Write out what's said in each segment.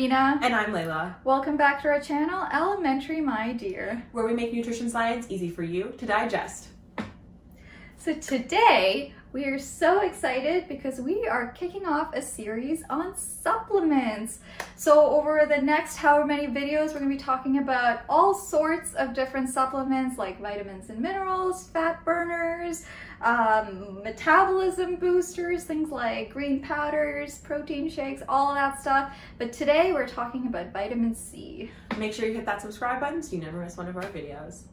Rubina. And I'm Layla. Welcome back to our channel, Elementary My Dear, where we make nutrition science easy for you to digest. So today, we are so excited because we are kicking off a series on supplements. So over the next however many videos, we're going to be talking about all sorts of different supplements like vitamins and minerals, fat burners, metabolism boosters, things like green powders, protein shakes, all of that stuff. But today we're talking about vitamin C. Make sure you hit that subscribe button so you never miss one of our videos.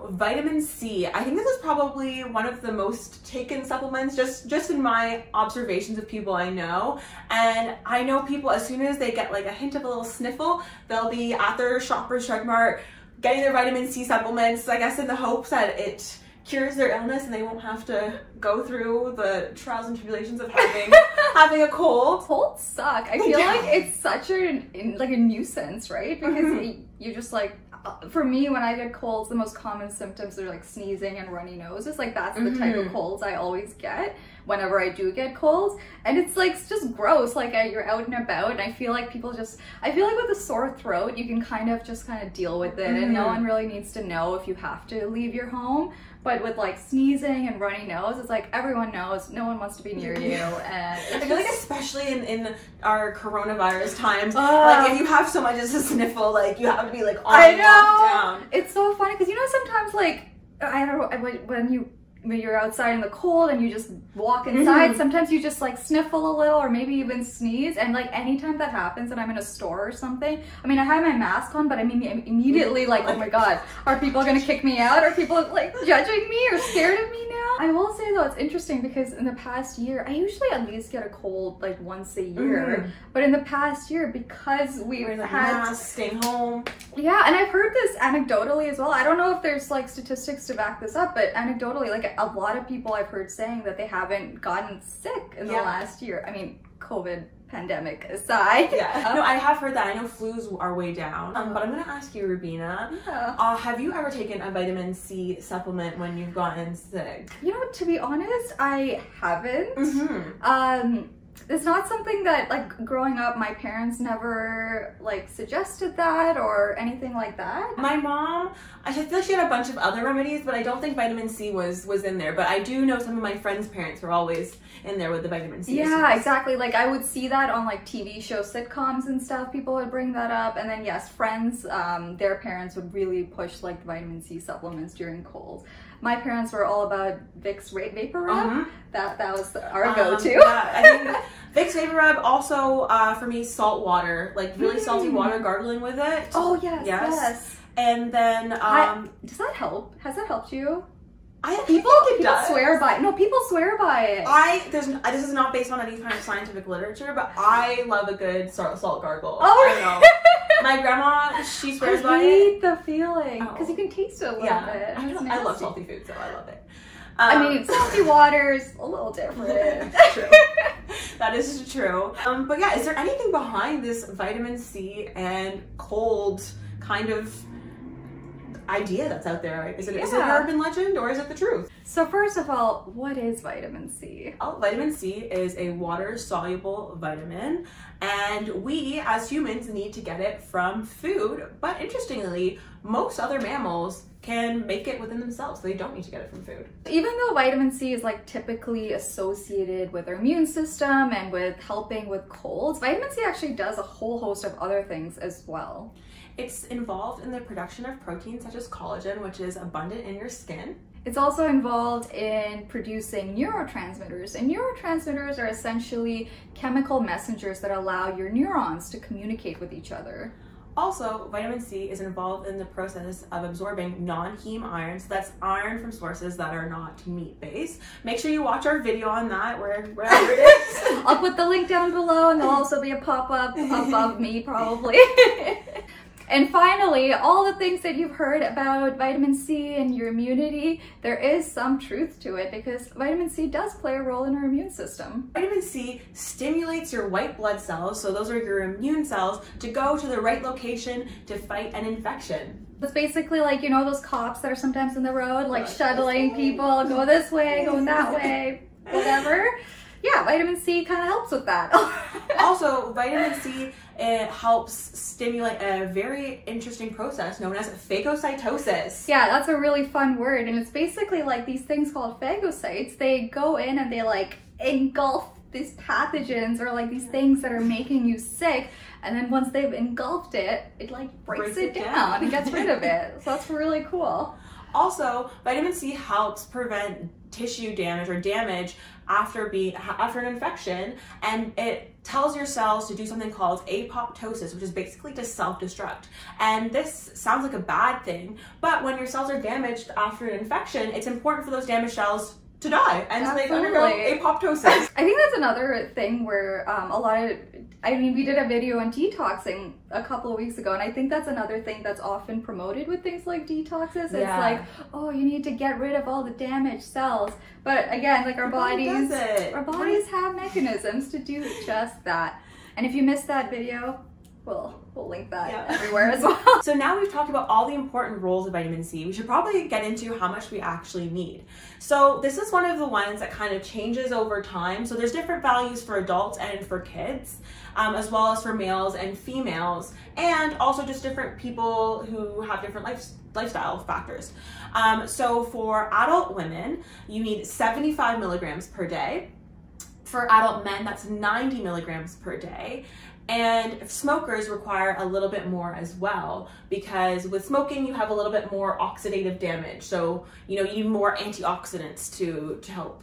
Vitamin C, I think this is probably one of the most taken supplements just in my observations of people I know. And I know people, as soon as they get like a hint of a little sniffle, they'll be at their Shoppers Drug Mart getting their vitamin C supplements, I guess in the hopes that it cures their illness and they won't have to go through the trials and tribulations of having a cold. Colds suck. I feel like it's such a nuisance, right? Because you just like, for me, when I get colds, the most common symptoms are like sneezing and runny noses. Like that's the type of colds I always get whenever I do get colds. And it's like, it's just gross. Like you're out and about and I feel like people just, I feel like with a sore throat, you can kind of deal with it and no one really needs to know if you have to leave your home. But with like sneezing and runny nose, it's like everyone knows, no one wants to be near you. And I feel like especially in our coronavirus times, like if you have so much as a sniffle, like you have to be like on lockdown. It's so funny because you know sometimes like, I don't know, when you're outside in the cold and you just walk inside, sometimes you just like sniffle a little or maybe even sneeze. And like anytime that happens and I'm in a store or something, I mean, I have my mask on, but I mean, immediately like, oh my God, are people gonna kick me out? Are people like judging me or scared of me now? I will say though, it's interesting because in the past year, I usually at least get a cold like once a year. But in the past year, because we've had staying home. Yeah, and I've heard this anecdotally as well. I don't know if there's like statistics to back this up, but anecdotally, like a lot of people I've heard saying that they haven't gotten sick in the last year. I mean, COVID pandemic aside. Yeah. No, I have heard that. I know flus are way down. But I'm gonna ask you, Rubina, have you ever taken a vitamin C supplement when you've gotten sick? You know, to be honest, I haven't. It's not something that, like, growing up, my parents never, like, suggested that or anything like that. My mom, I feel like she had a bunch of other remedies, but I don't think vitamin C was in there. But I do know some of my friends' parents were always in there with the vitamin C. Yeah, exactly. Like, I would see that on, like, TV show sitcoms and stuff. People would bring that up. And then, yes, friends, their parents would really push, like, vitamin C supplements during colds. My parents were all about Vicks Vapor Rub. That was our go-to. Yeah, I think Vicks Vapor Rub, also for me, salt water, like really salty water, gargling with it. Oh yes. And then does that help? Has that helped you? People swear by it. No, people swear by it. This is not based on any kind of scientific literature, but I love a good salt gargle. Oh, I know. My grandma, she swears by it. I hate the feeling because you can taste it a little bit. I love salty food, so I love it. I mean, salty water's a little different. True. That is true. But yeah, is there anything behind this vitamin C and cold kind of idea that's out there? Is it an urban legend or is it the truth? So first of all, what is vitamin C? Vitamin C is a water-soluble vitamin, and we as humans need to get it from food, but interestingly, most other mammals can make it within themselves. They don't need to get it from food. Even though vitamin C is like typically associated with our immune system and with helping with colds, vitamin C actually does a whole host of other things as well. It's involved in the production of proteins such as collagen, which is abundant in your skin. It's also involved in producing neurotransmitters, and neurotransmitters are essentially chemical messengers that allow your neurons to communicate with each other. Also, vitamin C is involved in the process of absorbing non-heme iron, so that's iron from sources that are not meat-based. Make sure you watch our video on that, wherever it is. I'll put the link down below, and there'll also be a pop-up of me, probably. And finally, all the things that you've heard about vitamin C and your immunity, there is some truth to it because vitamin C does play a role in our immune system. Vitamin C stimulates your white blood cells, so those are your immune cells, to go to the right location to fight an infection. It's basically like, you know, those cops that are sometimes in the road, like shuttling people, go this way, go that way, whatever. Yeah, yeah, vitamin C kind of helps with that. Also, vitamin C, it helps stimulate a very interesting process known as phagocytosis. Yeah, that's a really fun word, and it's basically like these things called phagocytes. They go in and they like engulf these pathogens or like these things that are making you sick, and then once they've engulfed it, it like breaks it down and gets rid of it. So that's really cool. Also, vitamin C helps prevent tissue damage or damage after an infection, and it tells your cells to do something called apoptosis, which is basically to self-destruct. And this sounds like a bad thing, but when your cells are damaged after an infection, it's important for those damaged cells to die, and so they undergo apoptosis. I think that's another thing where we did a video on detoxing a couple of weeks ago, and I think that's another thing that's often promoted with things like detoxes. It's like, oh, you need to get rid of all the damaged cells. But again, like our bodies have mechanisms to do just that. And if you missed that video, we'll link that everywhere as well. So now we've talked about all the important roles of vitamin C, we should probably get into how much we actually need. So this is one of the ones that kind of changes over time. So there's different values for adults and for kids, as well as for males and females, and also just different people who have different lifestyle factors. So for adult women, you need 75 milligrams per day. For adult men, that's 90 milligrams per day. And smokers require a little bit more as well, because with smoking you have a little bit more oxidative damage. So, you need more antioxidants to help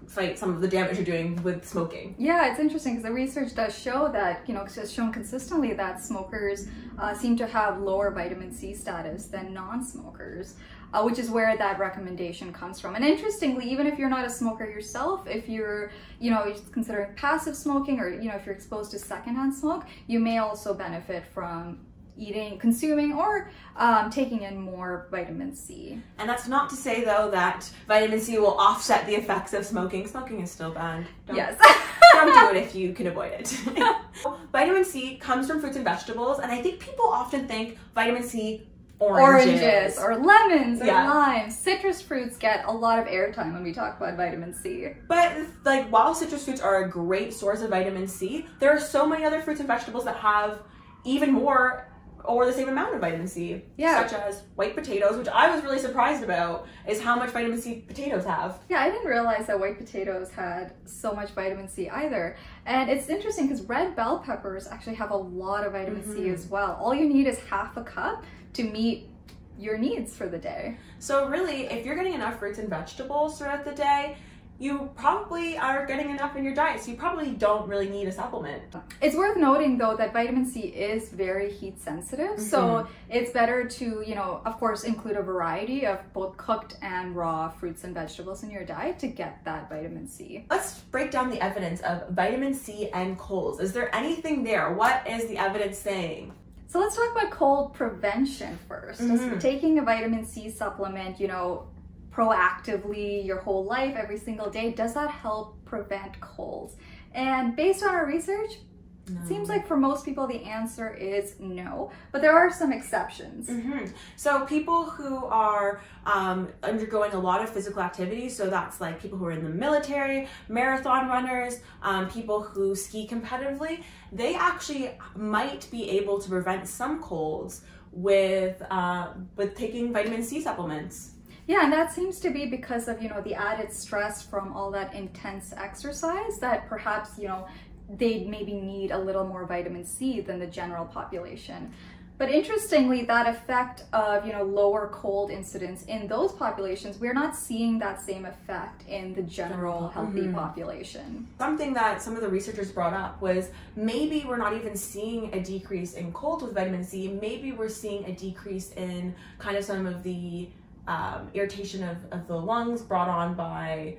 fight some of the damage you're doing with smoking. Yeah, it's interesting because the research does show that, it's shown consistently that smokers seem to have lower vitamin C status than non-smokers. Which is where that recommendation comes from. And interestingly, even if you're not a smoker yourself, if you're, you're considering passive smoking, or, if you're exposed to secondhand smoke, you may also benefit from consuming or taking in more vitamin C. And that's not to say though that vitamin C will offset the effects of smoking. Smoking is still bad. Yes. Don't do it if you can avoid it. Vitamin C comes from fruits and vegetables, and I think people often think vitamin C oranges or lemons or limes. Citrus fruits get a lot of airtime when we talk about vitamin C. But while citrus fruits are a great source of vitamin C, there are so many other fruits and vegetables that have even more or the same amount of vitamin C, such as white potatoes, which I was really surprised about, is how much vitamin C potatoes have. Yeah, I didn't realize that white potatoes had so much vitamin C either. And it's interesting because red bell peppers actually have a lot of vitamin C as well. All you need is half a cup to meet your needs for the day. So really, if you're getting enough fruits and vegetables throughout the day, you probably are getting enough in your diet, so you probably don't really need a supplement. It's worth noting though that vitamin C is very heat sensitive, so it's better to, of course, include a variety of both cooked and raw fruits and vegetables in your diet to get that vitamin C. Let's break down the evidence of vitamin C and colds. Is there anything there? What is the evidence saying? So let's talk about cold prevention first. Just taking a vitamin C supplement, proactively your whole life, every single day, does that help prevent colds? And based on our research, it seems like for most people the answer is no, but there are some exceptions. So people who are undergoing a lot of physical activity, so that's like people who are in the military, marathon runners, people who ski competitively, they actually might be able to prevent some colds with taking vitamin C supplements. Yeah, and that seems to be because of, the added stress from all that intense exercise, that perhaps, they maybe need a little more vitamin C than the general population. But interestingly, that effect of, lower cold incidence in those populations, we're not seeing that same effect in the general healthy population. Something that some of the researchers brought up was maybe we're not even seeing a decrease in colds with vitamin C. Maybe we're seeing a decrease in kind of some of the irritation of the lungs brought on by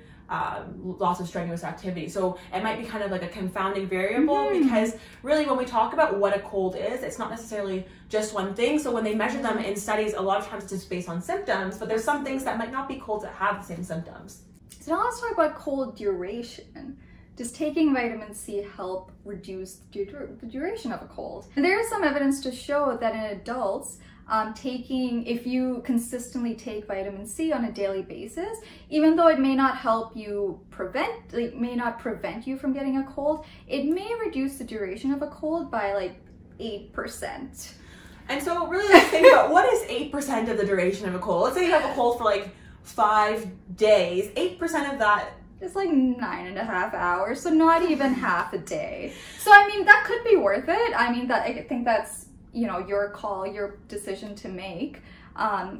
lots of strenuous activity. So it might be kind of like a confounding variable, because really when we talk about what a cold is, it's not necessarily just one thing. So when they measure them in studies, a lot of times it's just based on symptoms, but there's some things that might not be colds that have the same symptoms. So now let's talk about cold duration. Does taking vitamin C help reduce the duration of a cold? And there is some evidence to show that in adults, if you consistently take vitamin C on a daily basis, even though it may not help you may not prevent you from getting a cold, it may reduce the duration of a cold by like 8%. And so really let's think about what is 8% of the duration of a cold. Let's say you have a cold for like 5 days. 8% of that is like 9.5 hours, so not even half a day. So I mean, that could be worth it. I mean, I think that's, you know, your call, your decision to make.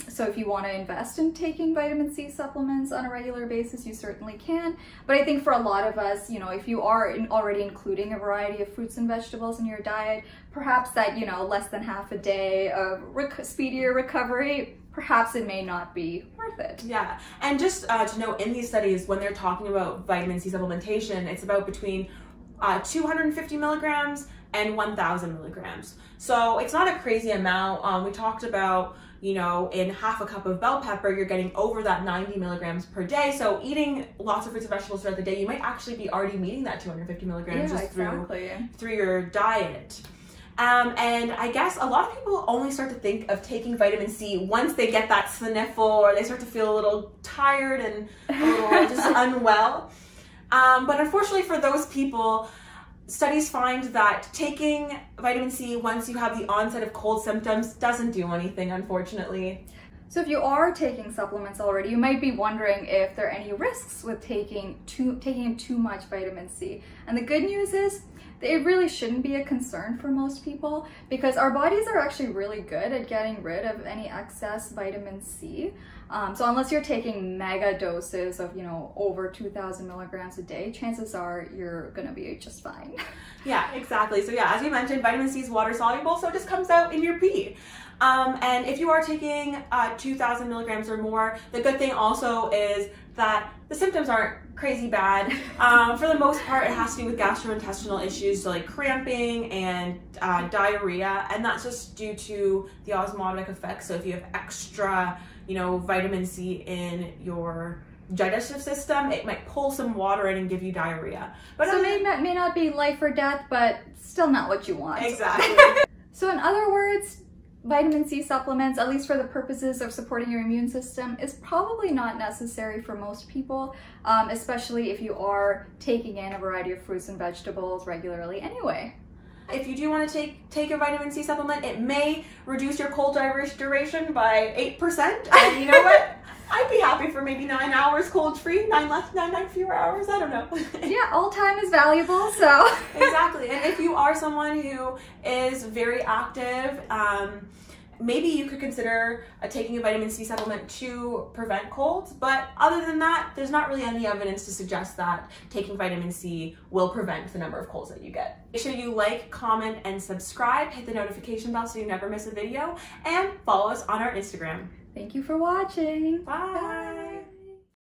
So if you want to invest in taking vitamin C supplements on a regular basis, you certainly can. But I think for a lot of us, you know, if you are already including a variety of fruits and vegetables in your diet, perhaps that, you know, less than half a day of speedier recovery, perhaps it may not be worth it. Yeah, and just to note, in these studies, when they're talking about vitamin C supplementation, it's about between 250 milligrams and 1,000 milligrams. So it's not a crazy amount. We talked about, you know, in half a cup of bell pepper, you're getting over that 90 milligrams per day. So eating lots of fruits and vegetables throughout the day, you might actually be already meeting that 250 milligrams just through your diet. And I guess a lot of people only start to think of taking vitamin C once they get that sniffle or they start to feel a little tired and a little just unwell. But unfortunately for those people, studies find that taking vitamin C once you have the onset of cold symptoms doesn't do anything, unfortunately. So if you are taking supplements already, you might be wondering if there are any risks with taking too much vitamin C. And the good news is, it really shouldn't be a concern for most people because our bodies are actually really good at getting rid of any excess vitamin C. So unless you're taking mega doses of, you know, over 2,000 milligrams a day, chances are you're gonna be just fine. Yeah, exactly. So yeah, as we mentioned, vitamin C is water soluble, so it just comes out in your pee. And if you are taking 2,000 milligrams or more, the good thing also is that the symptoms aren't crazy bad. For the most part, it has to do with gastrointestinal issues, so like cramping and diarrhea, and that's just due to the osmotic effect. So if you have extra, you know, vitamin C in your digestive system, it might pull some water in and give you diarrhea. But so it may not be life or death, but still not what you want. Exactly. So in other words, vitamin C supplements, at least for the purposes of supporting your immune system, is probably not necessary for most people, especially if you are taking in a variety of fruits and vegetables regularly anyway. If you do want to take a vitamin C supplement, it may reduce your cold duration by 8%. And you know what? I'd be happy for maybe 9 hours cold-free, 9 fewer hours, I don't know. Yeah, all time is valuable, so. Exactly, and if you are someone who is very active, maybe you could consider taking a vitamin C supplement to prevent colds, but other than that, there's not really any evidence to suggest that taking vitamin C will prevent the number of colds that you get. Make sure you like, comment, and subscribe, hit the notification bell so you never miss a video, and follow us on our Instagram. Thank you for watching. Bye.